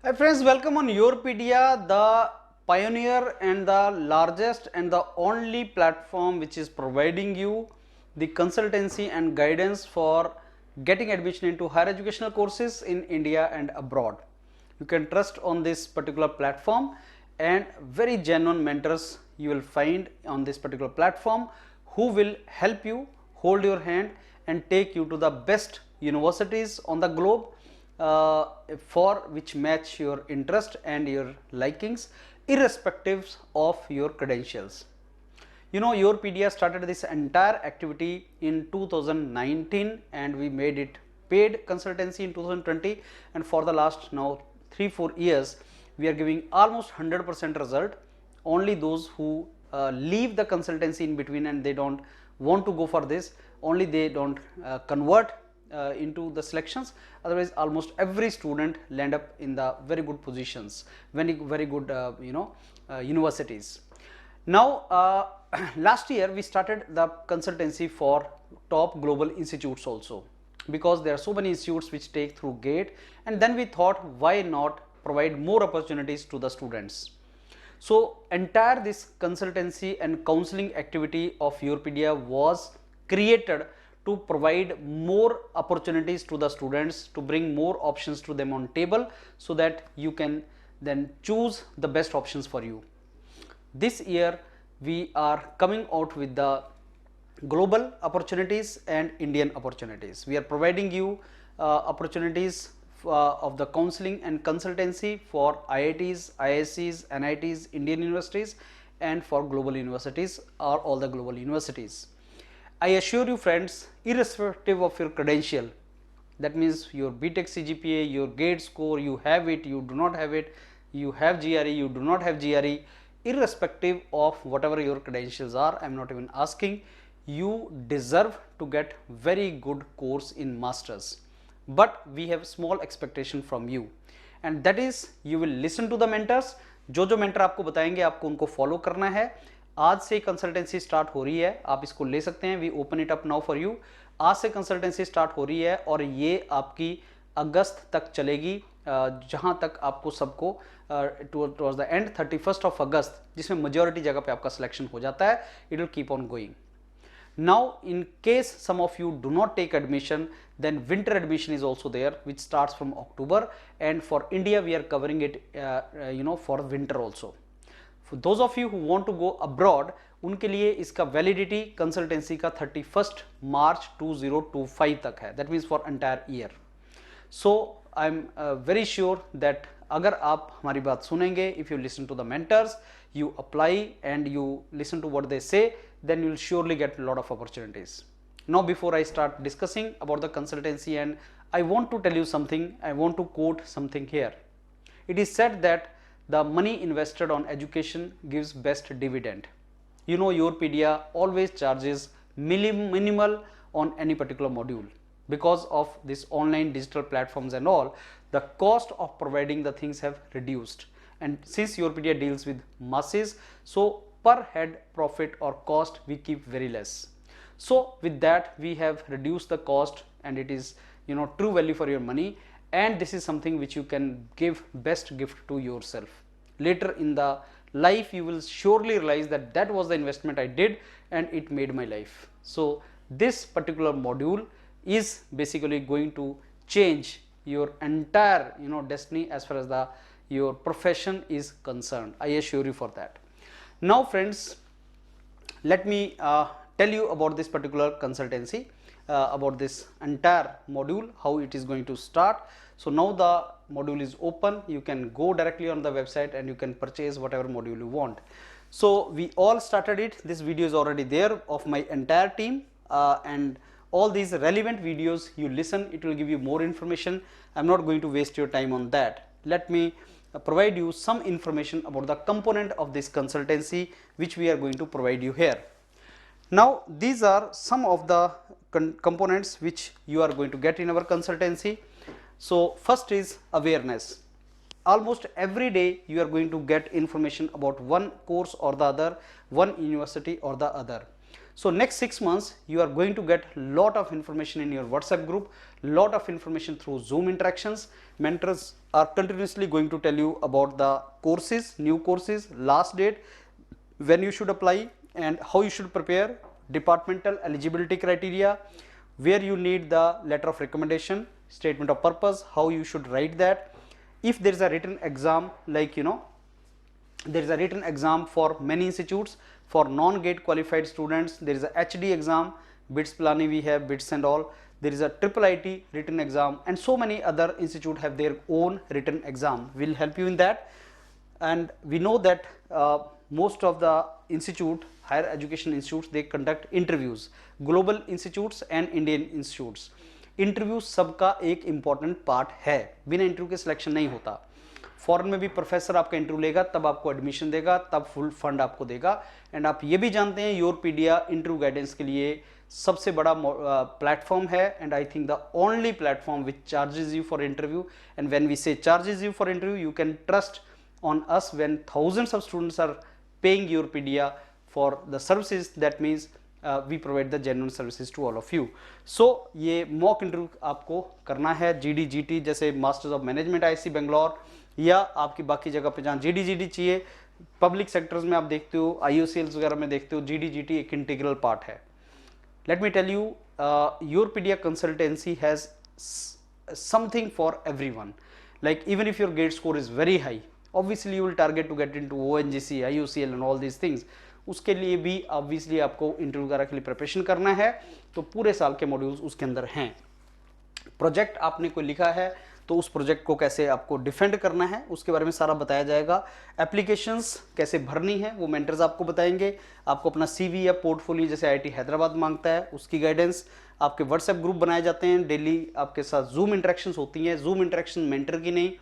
Hi friends, welcome on Yourpedia, the pioneer and the largest and the only platform which is providing you the consultancy and guidance for getting admission into higher educational courses in India and abroad. You can trust on this particular platform, and very genuine mentors you will find on this particular platform who will help you, hold your hand and take you to the best universities on the globe for which match your interest and your likings irrespective of your credentials. You know, Yourpedia started this entire activity in 2019 and we made it paid consultancy in 2020, and for the last now 3-4 years we are giving almost 100% result. Only those who leave the consultancy in between and they don't want to go for this, only they don't convert into the selections, otherwise almost every student land up in the very good positions, very good universities. Now last year we started the consultancy for top global institutes also, because there are so many institutes which take through GATE, and then we thought why not provide more opportunities to the students. So entire this consultancy and counseling activity of Yourpedia was created to provide more opportunities to the students, to bring more options to them on table, so that you can then choose the best options for you. This year we are coming out with the global opportunities and Indian opportunities. We are providing you opportunities of the counseling and consultancy for IITs, ISCs, NITs, Indian universities, and for global universities or all the global universities. I assure you friends, irrespective of your credential, that means your BTech CGPA, your GATE score, you have it, you do not have it, you have GRE, you do not have GRE, irrespective of whatever your credentials are, I am not even asking, you deserve to get very good course in masters. But we have small expectation from you, and that is you will listen to the mentors. जो mentor आपको बताएंगे आपको उनको follow करना है. आज से consultancy start हो रही है, आप इसको ले सकते हैं. We open it up now for you. आज से कंसल्टेंसी स्टार्ट हो रही है और ये आपकी अगस्त तक चलेगी, जहां तक आपको सबको towards the end 31st of अगस्त, जिसमें मेजॉरिटी जगह पे आपका सिलेक्शन हो जाता है. It will keep on going. Now in case some of you do not take admission, then winter admission is also there, which starts from October, and for India we are covering it for winter also. For those of you who want to go abroad, उनके लिए इसका validity consultancy का 31st मार्च 2025 तक है. That means for entire year. So I am very sure that अगर आप हमारी बात सुनेंगे, if you listen to the mentors, you apply and you listen to what they say, then you will surely get a lot of opportunities. Now before I start discussing about the consultancy, and I want to tell you something, I want to quote something here. It is said that the money invested on education gives best dividend. You know, Yourpedia always charges minimal on any particular module. Because of this online digital platforms and all, the cost of providing the things have reduced. And since Yourpedia deals with masses, so per head profit or cost we keep very less. So with that we have reduced the cost, and it is true value for your money, and this is something which you can give best gift to yourself. Later in the life you will surely realize that that was the investment I did and it made my life. So this particular module is basically going to change your entire destiny as far as your profession is concerned. I assure you for that. Now friends, let me tell you about this particular consultancy, about this entire module, how it is going to start. So now the module is open. You can go directly on the website and you can purchase whatever module you want. So we all started it. This video is already there of my entire team, and all these relevant videos you listen, it will give you more information. I'm not going to waste your time on that. Let me provide you some information about the component of this consultancy which we are going to provide you here. Now these are some of the components which you are going to get in our consultancy. So first is awareness. Almost every day you are going to get information about one course or the other, one university or the other. So next 6 months you are going to get lot of information in your WhatsApp group, lot of information through Zoom interactions. Mentors are continuously going to tell you about the courses, new courses, last date, when you should apply and how you should prepare, departmental eligibility criteria, where you need the letter of recommendation, statement of purpose, how you should write that. If there is a written exam, like there is a written exam for many institutes. For non-gate qualified students, there is a HD exam, BITS Pilani we have, BITS and all. There is a triple IT written exam, and so many other institutes have their own written exam. We'll help you in that. And we know that most of the higher education institutes, they conduct interviews, global institutes and Indian institutes. Interview सबका एक important part है, बिना interview के selection नहीं होता. Foreign में भी professor आपका इंटरव्यू लेगा, तब आपको एडमिशन देगा, तब फुल फंड आपको देगा. एंड आप ये भी जानते हैं योरपीडिया इंटरव्यू गाइडेंस के लिए सबसे बड़ा प्लेटफॉर्म है, and I think the only platform which charges you for interview. And when we say charges you for interview, you can trust on us when thousands of students are paying Yourpedia for the services. That means we provide the genuine services to all of you. So ये mock interview आपको करना है GD GT जैसे masters of management IISc Bangalore, या आपकी बाकी जगह पे जहाँ GD GT चाहिए, पब्लिक सेक्टर्स में आप देखते हो, IOCLs वगैरह में देखते हो, GD GT एक इंटीग्रल पार्ट है. Let me tell you, Yourpedia consultancy has something for everyone. Like even if your GATE score is very high, obviously you will target to get into ONGC, IOCL and all these things. उसके लिए भी obviously आपको interview वगैरह के लिए preparation करना है, तो पूरे साल के मॉड्यूल्स उसके अंदर हैं. प्रोजेक्ट आपने कोई लिखा है तो उस प्रोजेक्ट को कैसे आपको डिफेंड करना है उसके बारे में सारा बताया जाएगा. एप्लीकेशंस कैसे भरनी है वो मेंटर्स आपको बताएंगे. आपको अपना CV या पोर्टफोलियो जैसे IIT हैदराबाद मांगता है उसकी गाइडेंस. आपके व्हाट्सएप ग्रुप बनाए जाते हैं, डेली आपके साथ जूम इंटरेक्शंस होती हैं. जूम इंटरेक्शन मेंटर की नहीं,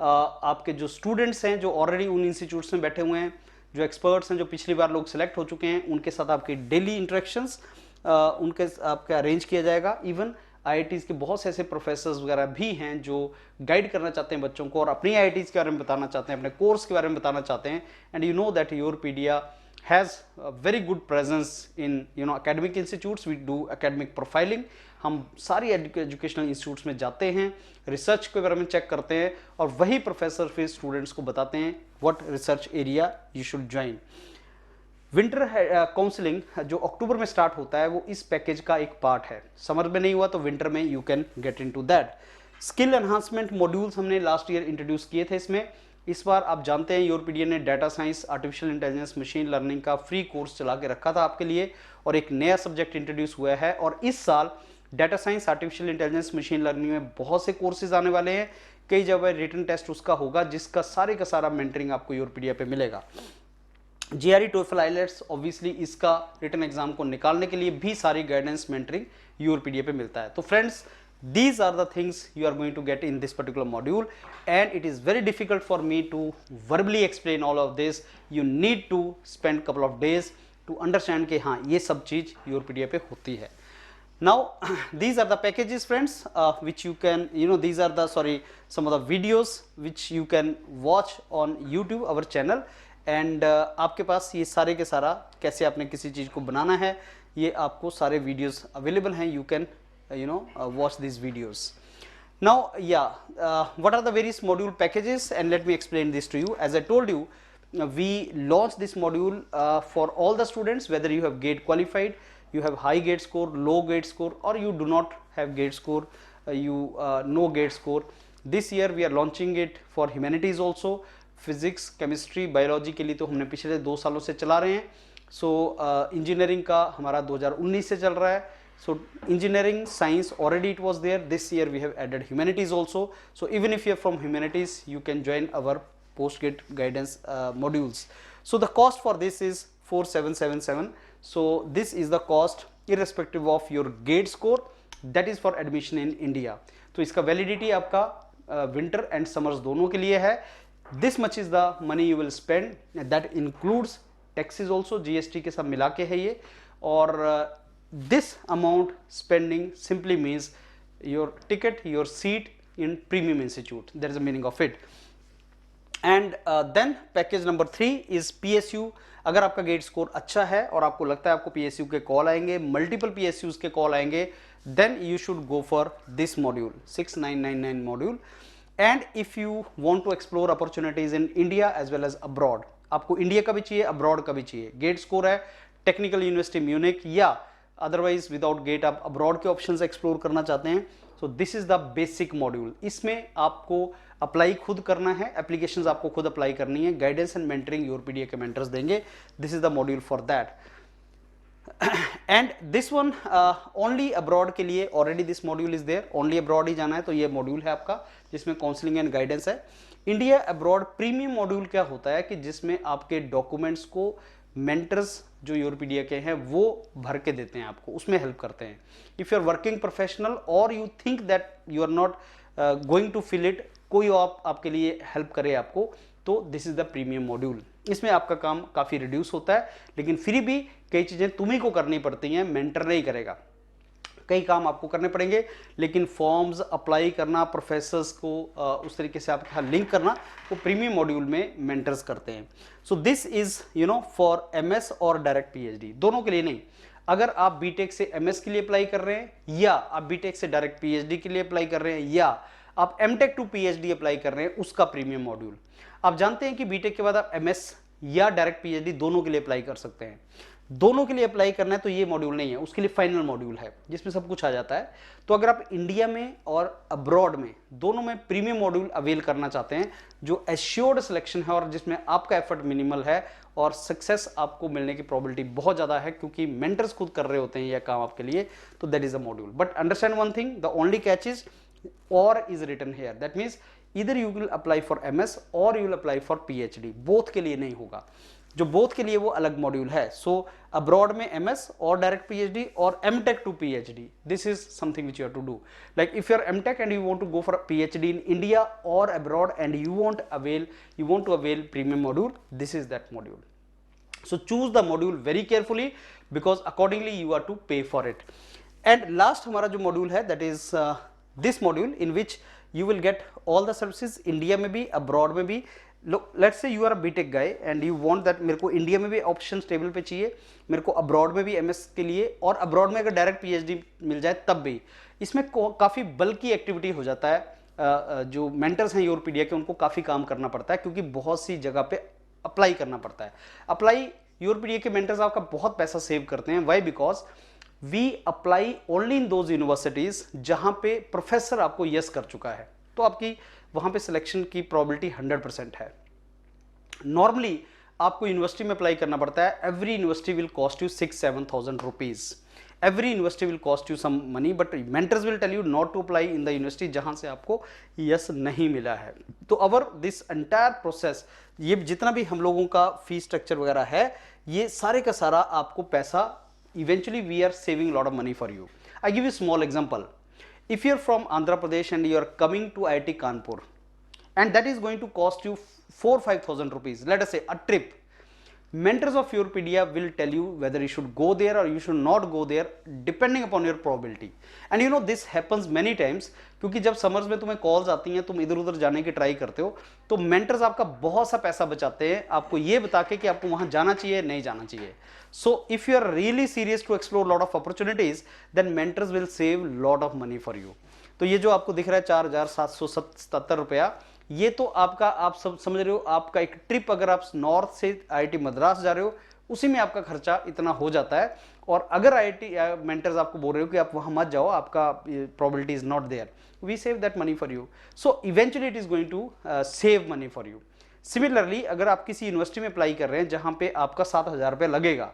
आपके जो स्टूडेंट्स हैं जो ऑलरेडी उन इंस्टीट्यूट्स में बैठे हुए हैं, जो एक्सपर्ट्स हैं, जो पिछली बार लोग सिलेक्ट हो चुके हैं, उनके साथ आपकी डेली इंटरेक्शंस उनके आपका अरेंज किया जाएगा. इवन IITs के बहुत से ऐसे प्रोफेसर्स वगैरह भी हैं जो गाइड करना चाहते हैं बच्चों को और अपनी IITs के बारे में बताना चाहते हैं, अपने कोर्स के बारे में बताना चाहते हैं. And you know that Yourpedia has a very good presence in academic institutes. We do academic profiling. हम सारी एजुकेशनल इंस्टीट्यूट्स में जाते हैं, रिसर्च के बारे में चेक करते हैं और वही प्रोफेसर फिर स्टूडेंट्स को बताते हैं what research area you should join. Winter counselling जो अक्टूबर में स्टार्ट होता है वो इस पैकेज का एक पार्ट है. समर में नहीं हुआ तो विंटर में you can get into that. Skill enhancement modules हमने लास्ट ईयर इंट्रोड्यूस किए थे इसमें. इस बार आप जानते हैं योरपीडिया ने data science, artificial intelligence, machine learning का फ्री कोर्स चला के रखा था आपके लिए और एक नया सब्जेक्ट इंट्रोड्यूस हुआ है. और इस साल data science, artificial intelligence, machine learning में बहुत से कोर्सेज आने वाले हैं. कई जगह रिटन टेस्ट उसका होगा जिसका सारे का सारा मेंटरिंग आपको योरपीडिया पे मिलेगा. GRE, TOEFL, IELTS ऑब्वियसली इसका रिटन एग्जाम को निकालने के लिए भी सारी गाइडेंस मेंटरिंग योरपीडिया पे मिलता है. तो friends, these are the things you are going to get in this particular module, and it is very difficult for me to verbally explain all of this. You need to spend couple of days to understand कि हाँ ये सब चीज़ योरपीडिया पे होती है. Now these are the packages friends which you can these are the some of the videos which you can watch on YouTube our channel, and आपके पास ये सारे के सारा कैसे आपने किसी चीज़ को बनाना है ये आपको सारे videos available हैं. You can watch these videos. Now what are the various module packages, and let me explain this to you. As I told you, we launched this module for all the students, whether you have GATE qualified, you have high GATE score, low GATE score, or you do not have GATE score, no GATE score. This year we are launching it for humanities also. Physics, chemistry, biology के लिए तो हमने पिछले 2 सालों से चला रहे हैं. So engineering का हमारा 2019 से चल रहा है. So engineering, science already it was there. This year we have added humanities also. So even if you are from humanities, you can join our post-GATE guidance modules. So the cost for this is 4777. So this is the cost irrespective of your GATE score. That is for admission in India. तो इसका validity आपका winter and summers दोनों के लिए है. This much is the money you will spend. That includes taxes also, GST के साथ मिला के है ये. और this amount spending simply means your ticket, your seat in premium institute. That is the meaning of it. And then package number 3 is PSU। अगर आपका gate score अच्छा है और आपको लगता है आपको PSU के कॉल आएंगे, मल्टीपल PSUs के कॉल आएंगे, then you should go for this module 6999 module. And if you want to explore opportunities in India as well as abroad, आपको इंडिया का भी चाहिए, अब्रॉड का भी चाहिए, गेट स्कोर है टेक्निकल यूनिवर्सिटी म्यूनिक या अदरवाइज विदाउट गेट आप अब्रॉड के ऑप्शंस एक्सप्लोर करना चाहते हैं, so this is the basic module. इसमें आपको अप्लाई खुद करना है, एप्लीकेशंस आपको खुद अप्लाई करनी है, गाइडेंस एंड मेंटरिंग योरपीडिया के मेंटर्स देंगे, this is the module for that. And this one only abroad के लिए, already this module is there, only abroad ही जाना है तो ये मॉड्यूल है आपका जिसमें काउंसलिंग एंड गाइडेंस है। इंडिया अब्रॉड प्रीमियम मॉड्यूल क्या होता है कि जिसमें आपके डॉक्यूमेंट्स को मेंटर्स जो योरपीडिया के हैं वो भर के देते हैं आपको, उसमें हेल्प करते हैं। If you are working professional और you think that you are not going to fill it, कोई आपके लिए हेल्प करे आपको, तो this is the premium module. इसमें आपका काम काफ़ी रिड्यूस होता है, लेकिन फिर भी कई चीज़ें तुम्ही को करनी पड़ती हैं, मेंटर नहीं करेगा, कई काम आपको करने पड़ेंगे, लेकिन फॉर्म्स अप्लाई करना, प्रोफेसर्स को उस तरीके से आपके साथ लिंक करना, वो प्रीमियम मॉड्यूल में मेंटर्स करते हैं। So this is for MS और डायरेक्ट PhD, दोनों के लिए नहीं। अगर आप बीटेक से MS के लिए अप्लाई कर रहे हैं, या आप बीटेक से डायरेक्ट PhD के लिए अप्लाई कर रहे हैं, या आप MTech टू PhD अप्लाई कर रहे हैं, उसका प्रीमियम मॉड्यूल। आप जानते हैं कि बीटेक के बाद आप MS या डायरेक्ट PhD दोनों के लिए अप्लाई कर सकते हैं। दोनों के लिए अप्लाई करना है तो ये मॉड्यूल नहीं है, उसके लिए फाइनल मॉड्यूल है जिसमें सब कुछ आ जाता है। तो अगर आप इंडिया में और अब्रॉड में दोनों में प्रीमियम मॉड्यूल अवेल करना चाहते हैं, जो एश्योर्ड सिलेक्शन है और जिसमें आपका एफर्ट मिनिमल है और सक्सेस आपको मिलने की प्रोबेबिलिटी बहुत ज़्यादा है क्योंकि मेंटर्स खुद कर रहे होते हैं यह काम आपके लिए, तो that is a module. But understand one thing, the only catch is or is written here, that means either you will apply for MS or you will apply for PhD, both के लिए नहीं होगा। जो both के लिए वो अलग module है। सो अब्रॉड में MS और डायरेक्ट PhD और MTech to PhD, this is something which you have to do. Like if you are MTech and you want to go for a PhD in India or abroad and you want to avail premium module, this is that module. So choose the module very carefully because accordingly you are to pay for it. And last हमारा जो module है that is this module in which you will get all the services, India में भी abroad में भी। Let's say you are a BTech guy and you want that मेरे को India में भी ऑप्शन टेबल पे चाहिए, मेरे को अब्रॉड में भी MS के लिए, और अब्रॉड में अगर डायरेक्ट PhD मिल जाए तब भी। इसमें काफ़ी बल्कि एक्टिविटी हो जाता है, जो मेंटर्स हैं योरपीडिया के उनको काफ़ी काम करना पड़ता है क्योंकि बहुत सी जगह पे अप्लाई करना पड़ता है। अप्लाई योरपीडिया के मेंटर्स आपका बहुत पैसा सेव करते हैं। Why? Because we apply only in those universities जहां पे प्रोफेसर आपको यस कर चुका है, तो आपकी वहां पे सिलेक्शन की प्रोबेबिलिटी 100% है। नॉर्मली आपको यूनिवर्सिटी में अप्लाई करना पड़ता है, every university will cost you 6-7,000 rupees, every university will cost you some money, but mentors will tell you not to apply in the university जहां से आपको यस नहीं मिला है। तो अवर दिस एंटायर प्रोसेस, ये जितना भी हम लोगों का फीस स्ट्रक्चर वगैरह है, ये सारे का सारा आपको पैसा, eventually we are saving a lot of money for you. I give you a small example. If you are from Andhra Pradesh and you are coming to IIT Kanpur and that is going to cost you 4-5,000 rupees, let us say a trip, mentors of Yourpedia will tell you whether you should go there or you should not go there depending upon your probability. And you know this happens many times, क्योंकि जब summers में तुम्हें calls आती हैं, तुम इधर उधर जाने की ट्राई करते हो, तो मेंटर्स आपका बहुत सा पैसा बचाते हैं आपको ये बता के कि आपको वहां जाना चाहिए नहीं जाना चाहिए। So if you are really serious to explore lot of opportunities, then mentors will save lot of money for you. तो ये जो आपको दिख रहा है 4,777 रुपया, ये तो आपका, आप सब समझ रहे हो, आपका एक ट्रिप, अगर आप नॉर्थ से IIT मद्रास जा रहे हो उसी में आपका खर्चा इतना हो जाता है। और अगर IIT मेंटर्स आपको बोल रहे हो कि आप वहां मत जाओ, आपका probability is not there, we save that money for you. So eventually it is going to save money for you. Similarly अगर आप किसी यूनिवर्सिटी में अप्लाई कर रहे हैं जहां पे आपका 7,000 रुपये लगेगा,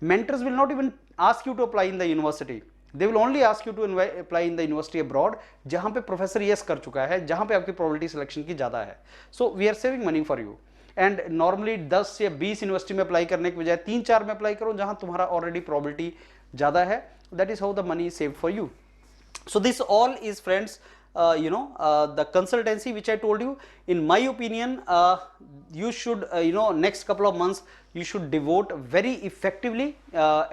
mentors will not even ask you to apply in the university, they will only ask you to apply in the university abroad जहां पे प्रोफेसर यस कर चुका है, जहां पे आपकी प्रोबेबिलिटी सिलेक्शन की ज़्यादा है। So we are saving money for you. And normally 10 या 20 यूनिवर्सिटी में अप्लाई करने के बजाय 3-4 में अप्लाई करो जहां तुम्हारा ऑलरेडी प्रोबेबिलिटी ज़्यादा है। That is how the money is saved for you. So this all is, friends, the consultancy which I told you. In my opinion, you should next couple of months you should devote very effectively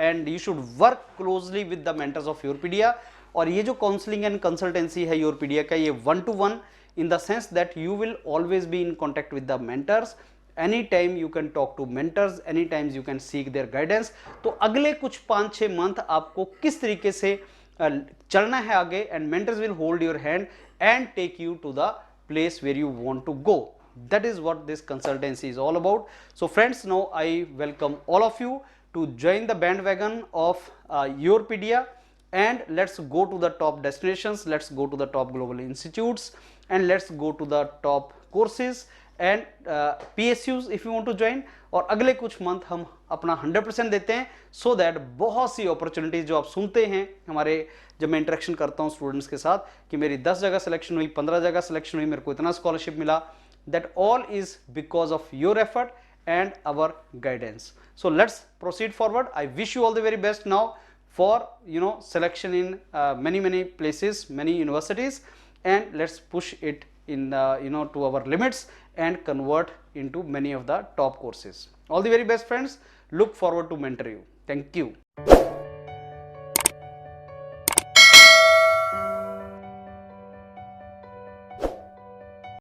and you should work closely with the mentors of Yourpedia, और ये जो counselling and consultancy है योरपीडिया का, ये 1-to-1 in the sense that you will always be in contact with the mentors. Anytime you can talk to mentors, anytime you can seek their guidance. तो अगले कुछ 5-6 month आपको किस तरीके से चलना है आगे, and mentors will hold your hand and take you to the place where you want to go. That is what this consultancy is all about. So friends, now I welcome all of you to join the bandwagon of Yourpedia, and let's go to the top destinations, let's go to the top global institutes, and let's go to the top courses and PSUs if you want to join. और अगले कुछ month हम अपना 100% देते हैं, so that बहुत सी opportunities जो आप सुनते हैं हमारे, जब मैं इंटरेक्शन करता हूँ स्टूडेंट्स के साथ कि मेरी 10 जगह सिलेक्शन हुई, 15 जगह सिलेक्शन हुई, मेरे को इतना स्कॉलरशिप मिला, that all is because of your effort and our guidance. So let's proceed forward. I wish you all the very best now for selection in many places, many universities, and let's push it in to our limits and convert into many of the top courses. All the very best friends. Look forward to mentor you. Thank you.